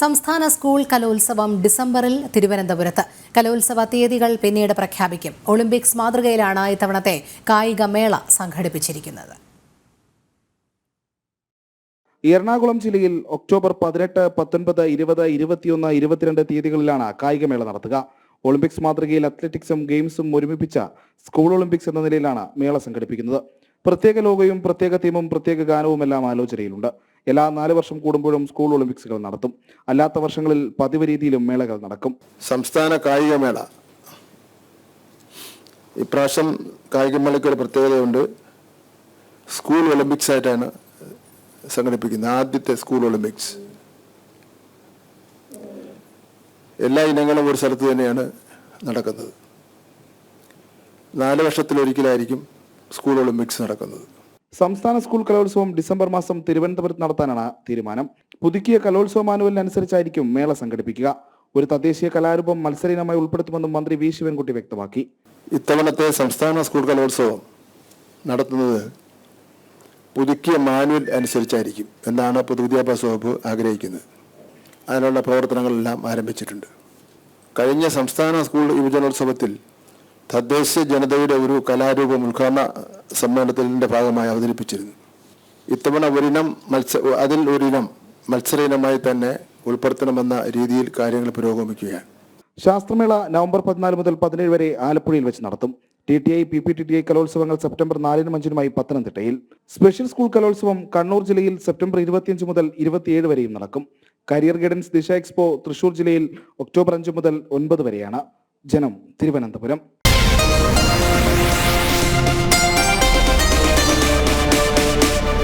സംസ്ഥാന സ്കൂൾ കലോത്സവം ഡിസംബറിൽ തിരുവനന്തപുരത്ത്. കലോത്സവ തീയതികൾ പിന്നീട് പ്രഖ്യാപിക്കും. ഒളിമ്പിക്സ് മാതൃകയിലാണ് ഇത്തവണത്തെ കായികമേള സംഘടിപ്പിച്ചിരിക്കുന്നത്. എറണാകുളം ജില്ലയിൽ ഒക്ടോബർ 18, 19, 20, 21, 22 തീയതികളിലാണ് കായികമേള നടത്തുക. ഒളിമ്പിക്സ് മാതൃകയിൽ അത്ലറ്റിക്സും ഗെയിംസും ഒരുമിപ്പിച്ച സ്കൂൾ ഒളിമ്പിക്സ് എന്ന നിലയിലാണ് മേള സംഘടിപ്പിക്കുന്നത്. പ്രത്യേക ലോഗോയും പ്രത്യേക തീമും പ്രത്യേക ഗാനവും എല്ലാം ആലോചനയിലുണ്ട്. എല്ലാ 4 വർഷം കൂടുമ്പോഴും സ്കൂൾ ഒളിമ്പിക്സുകൾ നടത്തും. അല്ലാത്ത വർഷങ്ങളിൽ പതിവ് രീതിയിലും മേളകൾ നടക്കും. സംസ്ഥാന കായികമേള ഇപ്രാവശ്യം കായികമേളയ്ക്ക് ഒരു പ്രത്യേകതയുണ്ട്. സ്കൂൾ ഒളിമ്പിക്സ് ആയിട്ടാണ് സംഘടിപ്പിക്കുന്നത്. ആദ്യത്തെ സ്കൂൾ ഒളിമ്പിക്സ്. എല്ലാ ഇനങ്ങളും ഒരു സ്ഥലത്ത് തന്നെയാണ് നടക്കുന്നത്. 4 വർഷത്തിലൊരിക്കലായിരിക്കും സ്കൂൾ ഒളിമ്പിക്സ് നടക്കുന്നത്. സംസ്ഥാന സ്കൂൾ കലോത്സവം ഡിസംബർ മാസം തിരുവനന്തപുരത്ത് നടത്താനാണ് തീരുമാനം. പുതുക്കിയ കലോത്സവ മാനുവലിനനുസരിച്ചായിരിക്കും മേള സംഘടിപ്പിക്കുക. ഒരു തദ്ദേശീയ കലാരൂപം മത്സര ഇനമായി ഉൾപ്പെടുത്തുമെന്നും മന്ത്രി വി ശിവൻകുട്ടി വ്യക്തമാക്കി. ഇത്തവണത്തെ സംസ്ഥാന സ്കൂൾ കലോത്സവം നടത്തുന്നത് പുതുക്കിയ മാനുവൽ അനുസരിച്ചായിരിക്കും എന്നാണ് പൊതുവിദ്യാഭ്യാസ വകുപ്പ് ആഗ്രഹിക്കുന്നത്. അതിനുള്ള പ്രവർത്തനങ്ങളെല്ലാം ആരംഭിച്ചിട്ടുണ്ട്. കഴിഞ്ഞ സംസ്ഥാന സ്കൂൾ യുവജനോത്സവത്തിൽ തദ്ദേശ ജനതയുടെ ഒരു കലാരൂപം ഉദ്ഘാടന സമ്മേളനത്തിന്റെ ഭാഗമായി അവതരിപ്പിച്ചിരുന്നു. ഇത്തവണ ഒരിനം മത്സര ഇനമായി തന്നെ ഉൾപ്പെടുത്തണമെന്ന രീതിയിൽ കാര്യങ്ങൾ പുരോഗമിക്കുകയാണ്. ശാസ്ത്രമേള നവംബർ 14 മുതൽ 17 വരെ ആലപ്പുഴയിൽ വെച്ച് നടത്തും. TTI, PPTTI കലോത്സവങ്ങൾ സെപ്റ്റംബർ 4-നും 5-നുമായി പത്തനംതിട്ടയിൽ. സ്പെഷ്യൽ സ്കൂൾ കലോത്സവം കണ്ണൂർ ജില്ലയിൽ സെപ്റ്റംബർ 25 മുതൽ 27 വരെയും നടക്കും. കരിയർ ഗൈഡൻസ് ദിശ എക്സ്പോ തൃശൂർ ജില്ലയിൽ ഒക്ടോബർ 5 മുതൽ 9 വരെയാണ്. ജനം, തിരുവനന്തപുരം.